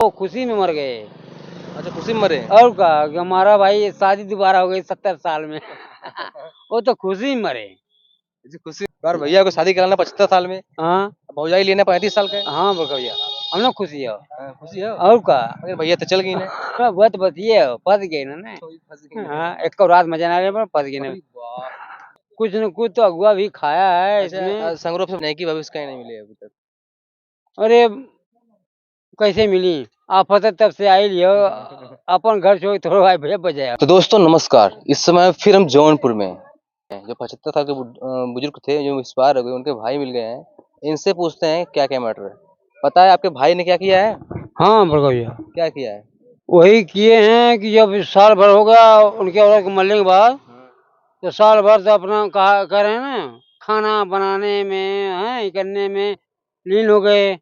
वो खुशी में मर गए। अच्छा, खुशी में मरे। और का कि हमारा भाई शादी दोबारा हो गई 70 साल में। वो तो खुशी में मरे। खुशी और भैया को शादी कराना 75 साल में, हाँ भौजाई लेना 35 साल का है। हाँ भैया हम लोग खुशी हो। खुशी है। और का अरे भैया तो चल गई ना। बहुत बतिए हो फंस गए ना। हाँ एक को रात मजा ना रहे पर फंस गए ना। कुछ न कुछ तो अगुआ भी खाया है इसमें। संगरूप से नई की भविष्य का ही नहीं मिले अभी तक। अरे कैसे मिली आफत है तब से आई लियो। अपन घर छोड़ थोड़ा भाई भैया बजाया। तो दोस्तों नमस्कार, इस समय फिर हम जौनपुर में हैं। जो 75 साल के बुजुर्ग थे जो एक्सपायर हो गए, उनके भाई मिल गए हैं। इनसे पूछते हैं क्या क्या मैटर है। पता है आपके भाई ने क्या किया है? हाँ भैया क्या किया है? वही किए हैं कि जब साल भर हो गया उनके औरत को मरने के बाद तो साल भर तो अपना कहा कर रहे हैं ना खाना बनाने में है करने में लीन हो गए।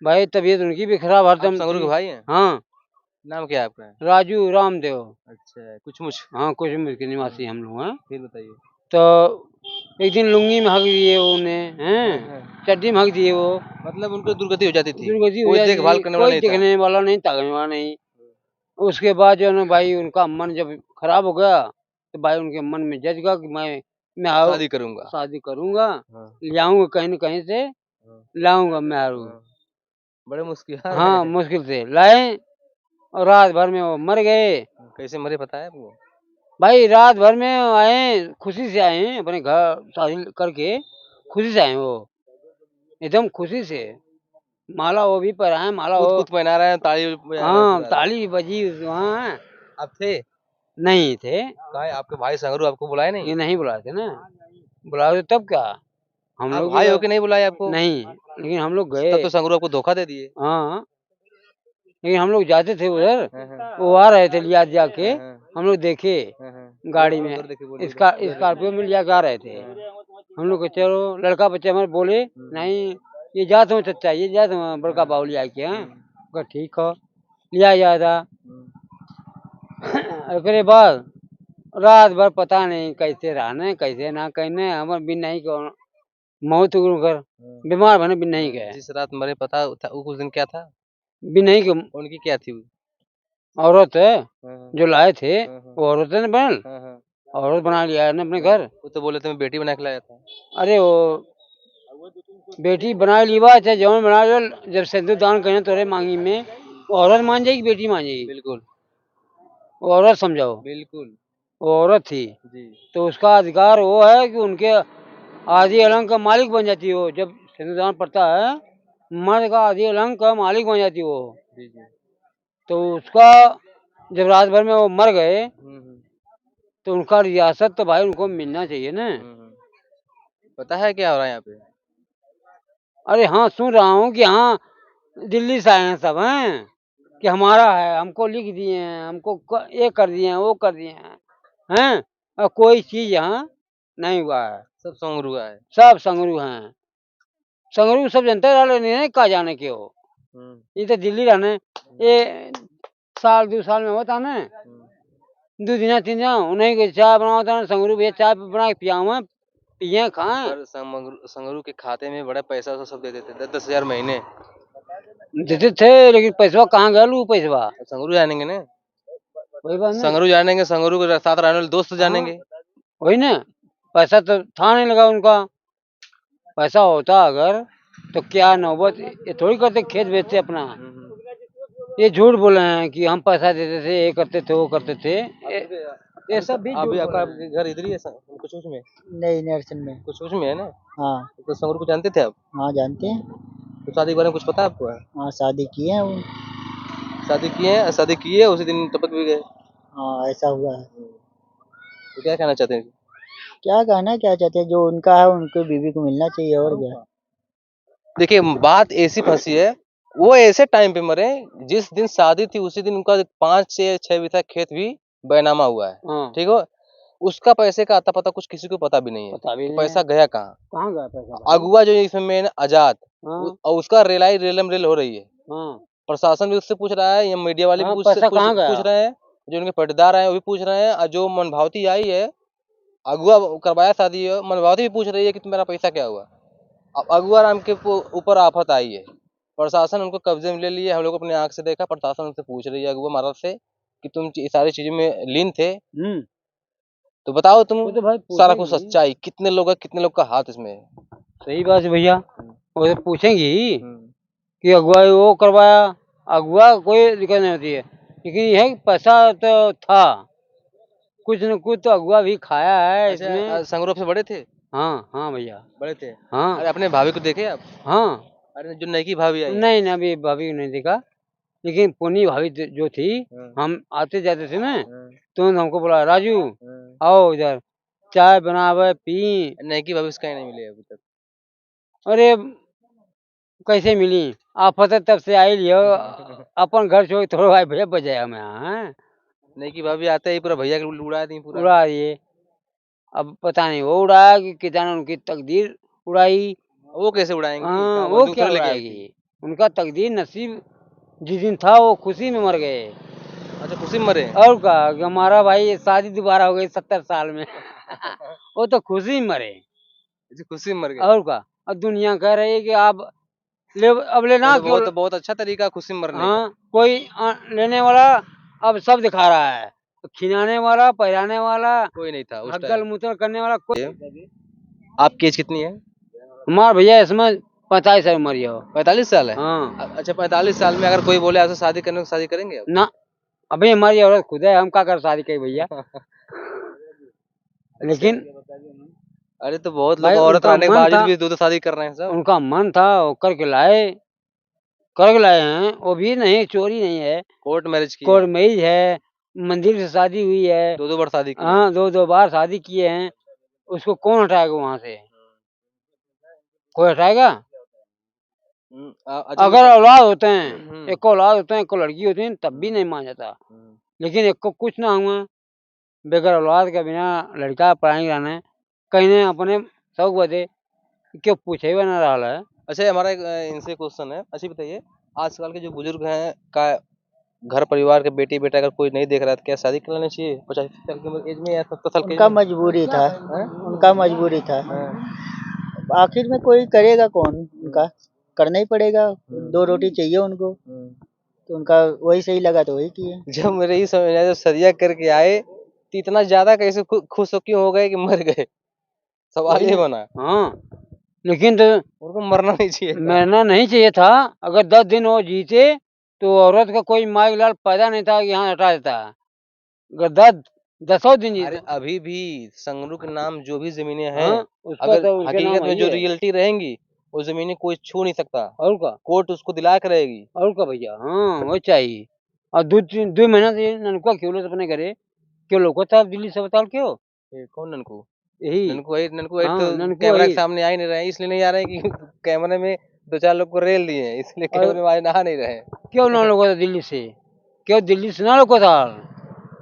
भाई तबीयत उनकी भी खराब आप हरदम संगरू के थी। भाई हैं? हाँ नाम क्या है आपका? राजू रामदेव। अच्छा, कुछ मुझ। हाँ कुछ के निवासी हम लोग हैं। फिर बताइए। तो एक दिन लुंगी में हक दिए उन्हें हैं चड्डी में हक दिए वो। मतलब उनको दुर्गति हो जाती थी, दुर्गति हो कोई जाती देखभाल थी करने वाला कोई नहीं था। देखने वाला नहीं ताकने वाला नहीं। उसके बाद जो है ना भाई उनका मन जब खराब हो गया तो भाई उनके मन में जज गया कि मैं शादी करूंगा। शादी करूंगा हाँ, लाऊंगा कहीं न कहीं से हाँ, लाऊंगा मैं हरू। हाँ। बड़े मुश्किल हाँ है। मुश्किल से लाए और रात भर में वो मर गए। कैसे मरे पता है आपको? भाई रात भर में आए खुशी से आए हैं अपने घर शादी करके खुशी से आए वो एकदम खुशी से। माला वो भी पहनाए माला कूद वो। कूद पहना रहे हैं, ताली बजा रहे हैं, हाँ बजा रहे हैं। ताली बजी वहाँ। आप थे? नहीं थे। कहा है, आपके भाई संगरू आपको बुलाए नहीं? ये नहीं बुलाए थे ना। बुलाए तो तब क्या हम आप लोग भी भाई हो के नहीं बुलाए आपको? नहीं लेकिन हम लोग गए। तब तो संगरू आपको धोखा दे दिए। हाँ लेकिन हम लोग जाते थे उधर हाँ, हाँ, वो आ रहे थे लिया जाके हाँ, हाँ, हम लोग देखे हाँ, हाँ। गाड़ी बोलो, में उधर देखिए, बोलो, स्कॉर्पियो में लिया के आ रहे थे। हाँ। हम लोग को चलो लड़का बच्चे हमारे बोले नहीं ये जात हूँ चचा ये जात हूँ बड़का बाबू लिया के हैं। कहा, ठीक हो लिया जाता। उसके बाद रात भर पता नहीं कैसे रहने कैसे ना कहने हमारे बिन नहीं को मौत कर बीमार बने बिन नहीं गए। जिस रात मरे पता था वो उस दिन क्या था? बिन नहीं के उनकी क्या थी वो? औरत है हाँ, हाँ, जो लाए थे हाँ, हाँ, वो औरत ने बनल हाँ, हाँ। औरत बना लिया है ना अपने घर। वो तो बोले थे मैं बेटी बना के लाया था। अरे वो बेटी बना लीवा चाहे जौन बना लो जब सिंदूर दान करें तोरे मांगी में वो औरत मान जाएगी बेटी मान जाएगी। बिल्कुल वो औरत समझाओ बिल्कुल। वो औरत थी जी। तो उसका अधिकार वो है कि उनके आदि अलंग का मालिक बन जाती हो। जब सिंदूर दान पड़ता है मर्द का आदि अलंग का मालिक बन जाती हो। जी जी। तो उसका जब रात भर में वो मर गए हम्म। तो उनका रियासत तो भाई उनको मिलना चाहिए ना। हम्म। पता है क्या हो रहा है यहाँ पे? अरे हाँ सुन रहा हूँ कि हाँ दिल्ली से आए हैं सब हैं कि हमारा है हमको लिख दिए हैं हमको ये कर दिए हैं वो कर दिए हैं और कोई चीज यहाँ नहीं हुआ है। सब सॉन्ग हुआ है। सब संगरू हैं संगरू सब जनता वाले नहीं कहा जाने के हो। ये तो दिल्ली रहने ये साल 2 साल में होता ना 2 दिन 3 दिन उन्हीं को चाय बना होता ना संगरू भैया चाय बना के पियावा पिए खाएं। पर संगरू के खाते में बड़ा पैसा सब दे देते 10-10 हजार महीने। देते थे लेकिन पैसवा कहाँ गया लू पैसवा। संगरू जानेंगे ना। वही बात नहीं। संगरू जानेंगे, संगरू के साथ रहने वाले दोस्त जानेंगे। वही ना पैसा तो था नहीं लगा उनका। पैसा होता अगर तो क्या नौबत ये थोड़ी करते खेत बेचते अपना। ये झूठ बोले हैं कि हम पैसा देते थे ये करते थे वो करते थे ये सब भी अभी झूठ आपका बोले हैं। घर इधर ही है कुछ में? नहीं नर्सन में। कुछ में है ना? हाँ तो संगरू को जानते थे आप? हाँ जानते हैं। तो शादी के बारे में कुछ पता है आपको? हाँ शादी किए हैं वो। शादी की है उसी दिन टपक भी गए। हाँ ऐसा हुआ है। तो क्या कहना चाहते हैं? क्या कहना क्या चाहते हैं जो उनका है उनको बीवी को मिलना चाहिए और क्या। देखिए बात ऐसी फंसी है, वो ऐसे टाइम पे मरे जिस दिन शादी थी उसी दिन उनका 5 से 6 बीघा खेत भी बैनामा हुआ है। हाँ ठीक हो, उसका पैसे का आता पता कुछ किसी को पता भी नहीं है। पता भी तो नहीं पैसा है। गया कहाँ? कहाँ गया पैसा भाई? अगुआ जो इसमें आजाद हाँ और उसका रेलाई रेलम रेल हो रही है। हाँ प्रशासन भी उससे पूछ रहा है, या मीडिया वाले भी हाँ पैसा कहाँ गया? पूछ रहे हैं, जो उनके पटदार हैं वो भी पूछ रहे हैं, और जो मनभावती आई है अगुआ करवाया शादी मनभावती भी पूछ रही है कि तुम्हारा पैसा क्या हुआ। अब अगुआ राम के ऊपर आफत आई है। प्रशासन उनको कब्जे में ले लिए, हम लोग अपने आंख से देखा, प्रशासन उनसे पूछ रही है अगुआ महाराज से कि तुम ये सारी चीजों में लीन थे, तो बताओ तुम वो तो भाई सारा कुछ पूछेंगी। सच्चाई, कितने लोग है, कितने लोग का हाथ इसमें है। सही बात है भैया, वो तो पूछेंगी कि अगुआ वो करवाया, अगुआ कोई दिक्कत नहीं होती है, लेकिन यह है कि पैसा तो था, कुछ न कुछ तो अगुआ भी खाया है इसमें। अच्छा, संगरूप से बड़े थे? हाँ हाँ भैया, बड़े थे। हाँ अरे अपने भाभी को देखे आप? हाँ। अरे जो नई की भाभी आई है। नहीं ना, अभी भाभी को नहीं देखा, लेकिन पुनी भाभी जो थी, हाँ। हम आते जाते थे ना, हाँ। तो उन्होंने हमको बोला राजू हाँ। आओ इधर चाय बनावे पी। नई की भाभी उसका ही नहीं मिली अभी तक। अरे कैसे मिली, आफत है तब से आई लियो, अपन घर छोड़ थोड़ा भाई भैया बजाया हमें, हाँ नई की भाभी आते ही पूरा भैया के उड़ा दी पूरा। उड़ा दिए। अब पता नहीं वो उड़ाया कि कितना उनकी तकदीर उड़ाई। वो कैसे उड़ाएंगी? हाँ कहाँ वो बंदूक क्या थोड़ी लेके आई थी। उड़ाएगी, उनका तकदीर नसीब जिस दिन था वो खुशी में मर गए। अच्छा, खुशी में मरे? और का कि हमारा भाई शादी दोबारा हो गई 70 साल में। वो तो खुशी में मरे। अच्छा, खुशी में मर गए। और का, अब दुनिया कह रही है कि आप ले, अब लेना क्यों। बहुत अच्छा तरीका खुशी में मरने का। हाँ कोई लेने वाला अब सब दिखा रहा है, खिलाने वाला पहराने वाला कोई नहीं था उस हगल टाइम। मुतर करने वाला कोई। आपकी एज कितनी है? हमारा भैया इसमें 45 साल उम्र हो। 45 साल है? हाँ अच्छा, 45 साल में अगर कोई बोले आपसे शादी करने को, शादी करेंगे आप? ना, अभी हमारी औरत खुद है, हम क्या कर शादी करें भैया। लेकिन अरे तो बहुत लोग भाई औरत उनका रहने के मन बावजूद था, भी दो शादी कर रहे हैं सब। उनका मन था वो करके लाए हैं, वो भी नहीं चोरी नहीं है, कोर्ट मैरिज की कोर्ट मैरिज है, मंदिर से शादी हुई है। 2 बार शादी की है। हाँ 2 बार शादी किए हैं, उसको कौन हटाएगा वहाँ से, कोई हटाएगा। अच्छा अगर औलाद होते हैं, हम्म। एक औलाद होते हैं, एक लड़की होती है तब भी नहीं मान जाता, लेकिन एक को कुछ ना हुआ, बगैर औलाद के बिना लड़का पढ़ाई रहने कहीं ने अपने शौक बदे क्यों पूछे हुए ना रहा है। अच्छा, हमारा एक इनसे क्वेश्चन है। अच्छा बताइए, आजकल के जो बुजुर्ग हैं का घर परिवार के बेटी बेटा अगर कोई नहीं देख रहा है तो क्या शादी कर लेनी चाहिए 85 साल की एज में या 70 साल की उनका एज में? मजबूरी था, उनका मजबूरी था। हाँ। आखिर में कोई करेगा कौन, उनका करना ही पड़ेगा, 2 रोटी चाहिए उनको, तो उनका वही सही लगा तो वही किए। जब मेरे ही समझ में आया, जब सरिया करके आए तो इतना ज्यादा कैसे खुश हो क्यों हो गए कि मर गए? सवाल ये बना। हाँ लेकिन तो उनको मरना नहीं चाहिए था। मरना नहीं चाहिए था, अगर 10 दिन वो जीते तो औरत का कोई माई लाल पैदा नहीं था कि यहाँ हटा देता, अगर 10 दिन अरे जीते। अभी भी संगरू के नाम जो भी जमीनें हैं, हाँ उसका अगर तो उनके नाम हकीकत में वही जो है। रियलिटी रहेंगी वो जमीनें कोई छू नहीं सकता, और का, कोर्ट उसको दिला के रहेगी। और का भैया, हाँ वो चाहिए। और 2 महीना से ननकुआ क्यों लो अपने घरे, क्यों लोग था दिल्ली से अस्पताल क्यों, ये कौन ननकू? यही ननकू वही तो हाँ ननकुआ कैमरा के ही। सामने आ ही नहीं रहे हैं, इसलिए नहीं आ रहे हैं कि कैमरे में 2-4 लोग को रेल दिए हैं, इसलिए कैमरे में आज आ नहीं रहे हैं। क्यों ना लोगों था दिल्ली से, क्यों दिल्ली से ना लोगों था,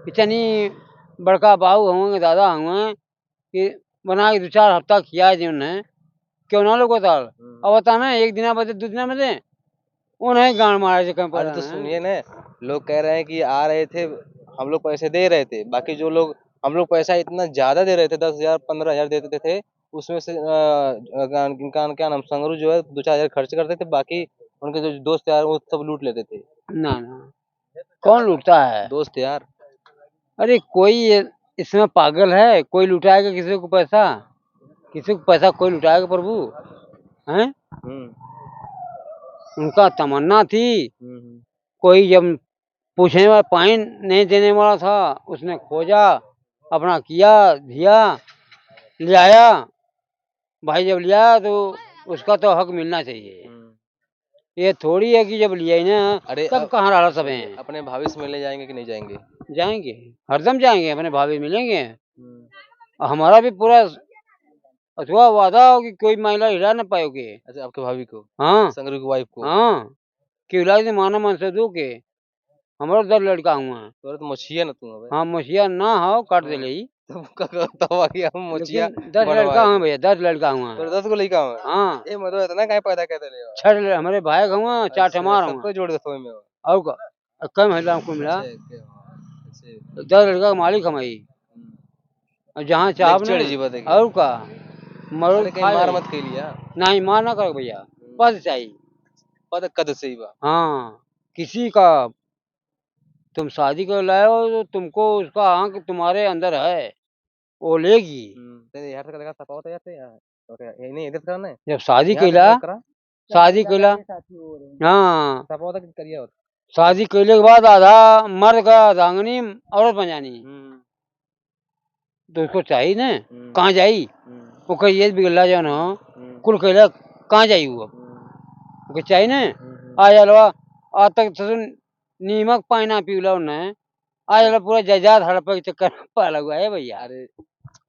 इतनी बड़का बाबू होंगे दादा होंगे कि बना के 2-4 हफ्ता किया है उन्हें, क्यों ना लोगों था। अब बता ना 1 दिन बदे 2 दिन बदे उन्हें गांड मारा से कहीं अरे पता तो नहीं। सुनिए ना, लोग कह रहे हैं कि आ रहे थे, हम लोग पैसे दे रहे थे, बाकी जो लोग हम लोग पैसा इतना ज्यादा दे रहे थे, 10,000 15,000 देते थे, उसमें से इनका क्या नाम संगरू जो है 2-4 हजार खर्च करते थे, बाकी उनके जो दोस्त यार वो सब लूट लेते थे। ना ना, कौन लूटता है। दोस्त यार। अरे कोई इसमें पागल है, कोई लुटाएगा किसी को पैसा, किसी को पैसा कोई लुटाएगा प्रभु हैं। उनका तमन्ना थी, कोई जब पूछने वाला पानी नहीं देने वाला था उसने खोजा, अपना किया दिया ले आया, भाई जब लिया तो उसका तो हक मिलना चाहिए। ये थोड़ी है कि जब लिया ही ना अरे तब कहाँ रहा सब हैं। अपने भाभी से मिलने जाएंगे कि नहीं जाएंगे? जाएंगे, हरदम जाएंगे, अपने भाभी मिलेंगे। और हमारा भी पूरा अथवा वादा हो कि कोई महिला हिला न पाओगे। अच्छा, आपके भाभी को? हाँ संगरू की वाइफ को? हाँ, कि इलाज माना मन से दो के हमारा 10 लड़का हुआ है। तो मछिया ना तुम अबे। हाँ मुछिया ना हो काट दे ले, तब कि हम मछिया लेकिन 10 लड़का हुआ भैया, 10 लड़का हुआ। तो 10 को लड़का हुआ। हाँ ए मतलब इतना काहे पैदा कर देले हो? 6 हमारे भाई हुआ, 4 हमारा हुआ। सबको जोड़ दे सोए में हो। और का कम महिला हमको मिला, अच्छा। 10 लड़का का मालिक हमारी। और जहाँ चाह लेक्चर जी बताइए। और का मरो अरे कहीं मार मत खेलिया। नहीं मार ना करो भैया, पद चाहिए, पद कद से ही बा। हाँ, किसी का तुम शादी कर लाए हो तो तुमको उसका आंक तुम्हारे अंदर है, वो लेगी। तेरे यार का देखा सपाओ तो यार यार ओके ये नहीं इधर करना है जब शादी यहाँ कैला, से करा शादी कैला, हाँ, सपाओ तक करिए और शादी कैले के बाद आधा मर्द का अर्धांगिनी औरत बन जानी, तो उसको चाहिए ना, कहाँ जाई? वो कही ये बिगला जो ना कुल कैला कहाँ जाई वो, वो चाहिए ना। आज अलवा आज तक तो नीमक पानी ना पीला उन्हें, आज अलवा पूरा जायदाद हड़प के चक्कर में पाला हुआ है भैया। अरे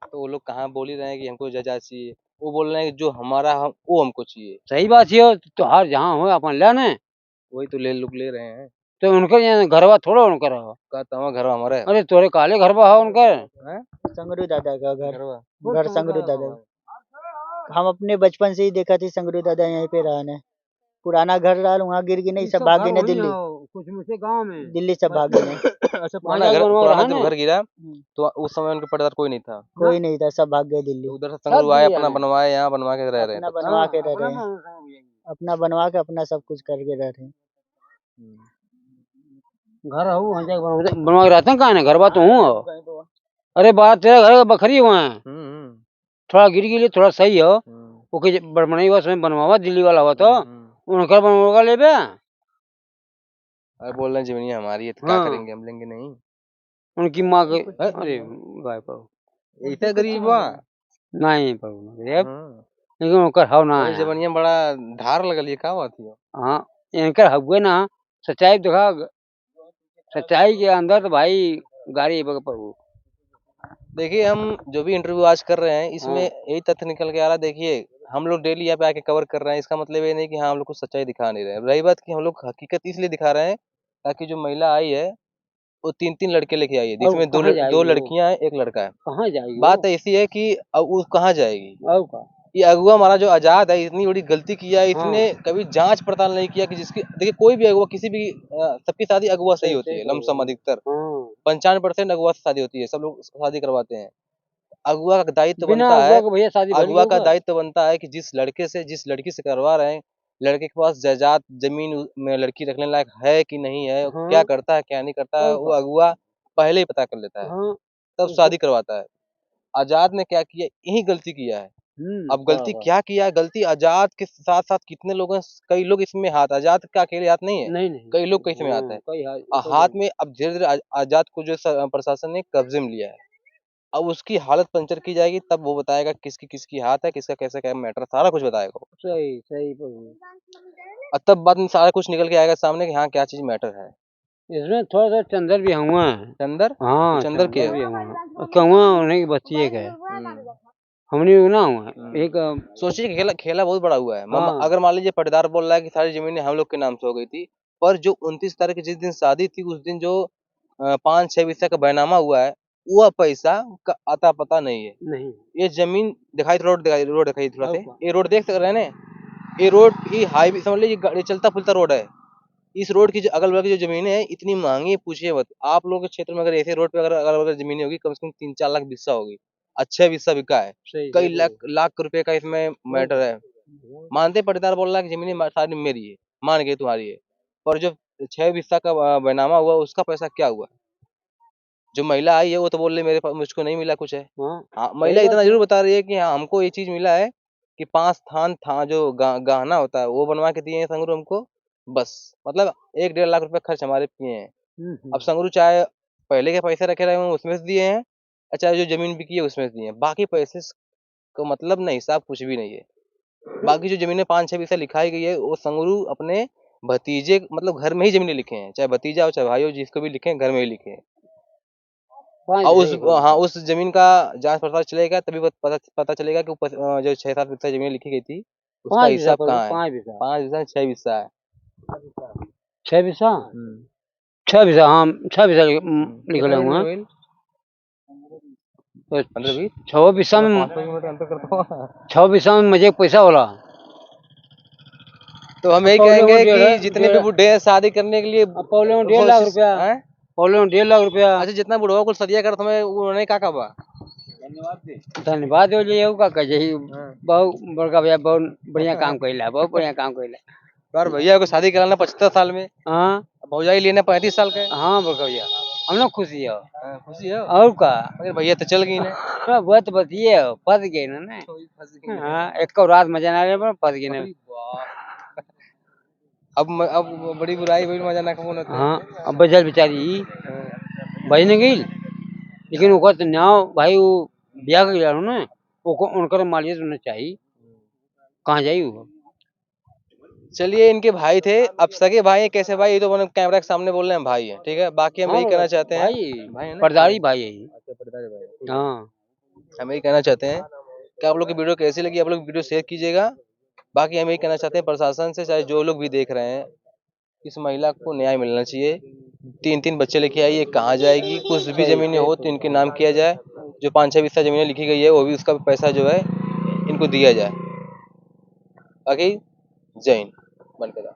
तो वो लोग कहाँ बोल ही रहे हैं कि हमको जायदाद चाहिए, वो बोल रहे हैं कि जो हमारा हम वो हमको चाहिए। सही बात है, तो हर जहाँ हो अपन ले ने, वही तो ले लोग ले रहे हैं। तो उनके यहाँ घरवा थोड़ा उनका रहो। कहता हूँ घर हमारा है। अरे तोरे काले घरवा हो उनका, हैं? संगरू दादा का घर, घरवा घर संगरू दादा। हम अपने बचपन से ही देखा थी संगरू दादा यहीं पे रहा है। पुराना घर रहा वहाँ गिर गई नहीं, सब भागे ने दिल्ली, कुछ मुझसे गांव में दिल्ली सब भागे ने। अच्छा पुराना जब घर गिरा तो उस समय उनके पर्दार कोई नहीं था, कोई नहीं था, सब भाग गए दिल्ली। तो उधर से संगरू आए अपना बनवाए यहाँ बनवा के रह रहे अपना हैं। बनवा के रह रहे हैं, अपना बनवा के अपना सब कुछ करके रह रहे हैं। घर हूँ बनवा के रहते हैं, कहा ना घर बात हूँ। अरे बात तेरा घर का बखरी हुआ है, थोड़ा गिर गिरी थोड़ा सही हो, ओके बड़मनी हुआ समय बनवावा दिल्ली वाला हुआ तो उनका बनवा ले बे। अरे बोल रहे हैं जमीनी हमारी है तो क्या करेंगे, हम लेंगे नहीं। उनकी माँ के अरे गाय पर इतना गरीब हुआ नहीं पर लेकिन उनकर हव ना है। जबनिया बड़ा धार लगल है, का बात है? हाँ इनकर हवे ना, सच्चाई देखा, सच्चाई के अंदर तो भाई गाड़ी प्रभु। देखिए हम जो भी इंटरव्यू आज कर रहे हैं इसमें यही तथ्य निकल के आ रहा है। देखिए हम लोग डेली यहाँ पे आके कवर कर रहे हैं, इसका मतलब ये नहीं कि हाँ हम लोग को सच्चाई दिखा नहीं रहे। रही बात कि हम लोग हकीकत इसलिए दिखा रहे हैं ताकि जो महिला आई है वो 3-3 लड़के लेके आई है, जिसमें दो लड़कियां हैं, एक लड़का है। कहाँ जाएगी? बात ऐसी है कि अब वो कहाँ जाएगी? का ये अगुआ हमारा जो आजाद है इतनी बड़ी गलती किया है, इसने कभी जांच पड़ताल नहीं किया कि जिसकी देखिए कोई भी अगुआ किसी भी सबकी शादी अगुआ से ही होती है, लमसम अधिकतर 95% अगुआ से शादी होती है, सब लोग शादी करवाते हैं। अगुआ का दायित्व बनता है, अगुआ का दायित्व बनता है कि जिस लड़की से करवा रहे हैं, लड़के के पास जायदाद जमीन में लड़की रखने लायक है कि नहीं है, क्या करता है क्या नहीं करता है, वो अगुआ पहले ही पता कर लेता है, तब शादी करवाता है। आजाद ने क्या किया, यही गलती किया है। अब गलती क्या किया है, गलती आजाद के साथ साथ कितने लोग हैं, कई लोग इसमें हाथ, आजाद का अकेले हाथ नहीं है, नहीं। कई लोग इसमें हाथ है। हाथ में अब धीरे धीरे आजाद को जो प्रशासन ने कब्जे में लिया है, अब उसकी हालत पंचर की जाएगी, तब वो बताएगा किसकी किसकी हाथ है, किसका कैसा क्या मैटर, सारा कुछ बताएगा। सही सही तब बाद में सारा कुछ निकल के आएगा सामने कि हाँ क्या चीज मैटर है। इसमें थोड़ा सा चंदर भी हुआ है। चंदर? हाँ चंदर के कहूँ उन्हीं की बच्ची एक है, हमने ना हुआ एक। सोचिए खेला बहुत बड़ा हुआ है। अगर मान लीजिए पट्टेदार बोल रहा है कि सारी जमीनें हम लोग के नाम से हो गई थी, पर जो 29 तारीख जिस दिन शादी थी उस दिन जो 5-6 हिस्सा का बैनामा हुआ है, वह पैसा का अता पता नहीं है। नहीं ये जमीन दिखाई, रोड दिखाई थोड़ा से, ये रोड देख रहे हैं ना, ये रोड ही हाईवे समझ लीजिए, चलता फिरता रोड है। इस रोड की जो अगल बगल की जो जमीनें हैं इतनी महंगी पूछिए मत। आप लोगों के क्षेत्र में अगर ऐसे रोड पे अगर अगल बगल जमीनें होगी, कम से कम 3-4 लाख बिस्सा होगी, अच्छा बिस्सा बिका है, कई लाख रुपए का इसमें मैटर है। मानते पट्टेदार बोल रहा है कि जमीनें सारी मेरी है, मान गई तुम्हारी है, पर जो 6 बिस्सा का बैनामा हुआ उसका पैसा क्या हुआ? जो महिला आई है वो तो बोल रही मेरे पास मुझको नहीं मिला कुछ है। हाँ महिला इतना जरूर बता रही है कि हाँ हमको ये चीज मिला है कि 5 थान था जो गहना होता है वो बनवा के दिए हैं संगरू हमको, बस मतलब 1-1.5 लाख रुपए खर्च हमारे किए हैं। अब संगरू चाहे पहले के पैसे रखे रहे उसमें से दिए हैं, चाहे जो जमीन बिकी है उसमें से दिए हैं, बाकी पैसे का मतलब नहीं, हिसाब कुछ भी नहीं है। बाकी जो जमीनें 5-6 बिस्सा लिखाई गई है वो संगरू अपने भतीजे मतलब घर में ही जमीनें लिखे हैं, चाहे भतीजा हो चाहे भाई हो, जिसको भी लिखे घर में ही लिखे हैं। और उस जमीन का जांच पड़ताल चलेगा तभी पता चलेगा कि जो 6-7 बिस्सा जमीन लिखी गई थी उसका हिसाब कहाँ है। 5 बिस्सा 6 बिस्सा है, 6 बिस्सा 6 बिस्सा, हाँ 6 बिस्सा निकले हुए हैं। 6 बिस्सा में 6 बिस्सा में मुझे पैसा होला। तो हम यही कहेंगे कि जितने भी बुढ़े हैं शादी करने के लिए 1.5 लाख रुपया, 1.5 लाख रुपया। अच्छा जितना बुढ़वा को सदिया कर तुम्हें उन्होंने क्या कहा? धन्यवाद हो जाइए का कह बहुत बड़का भैया, बहुत बढ़िया काम कैला, बहुत बढ़िया काम कैला। और भैया को शादी कराना 75 साल में, हाँ भौजाई लेना 35 साल का है। हाँ बड़का भैया हम लोग खुशी है हाँ, खुशी है। और का मगर भैया तो चल गई ना। हाँ, बहुत बतिए फंस गए ना फंस गई। हाँ एक को रात मजा ना रहे पर फंस गए ना अरे वाह। अब बड़ी बुराई हुई, मजा ना कौन होता है। हाँ अब बचल बेचारी भाई ने गई लेकिन ओकर तो न्याव भाई वो ब्याह कर गया ना ओको उनकर मालियत उन्हें चाहिए कहाँ जाई वो चलिए, इनके भाई थे, अब सगे भाई हैं कैसे भाई, ये तो मैंने कैमरा के सामने बोल रहे हैं भाई है, ठीक है। बाकी हम हाँ यही कहना चाहते हैं, भाई भाई है ना, परदारी भाई है ये। अच्छा, पर्दारी भाई है। हाँ हम यही कहना चाहते हैं कि आप लोग की वीडियो कैसी लगी, आप लोग वीडियो शेयर कीजिएगा। बाकी हम यही कहना चाहते हैं प्रशासन से, चाहे जो लोग भी देख रहे हैं, इस महिला को न्याय मिलना चाहिए। 3-3 बच्चे लेके आई, ये कहाँ जाएगी, कुछ भी जमीनें हो तो इनके नाम किया जाए, जो 5-6 बिस्सा जमीनें लिखी गई है वो भी उसका पैसा जो है इनको दिया जाए। बाकी जय हिंद। बंद करा।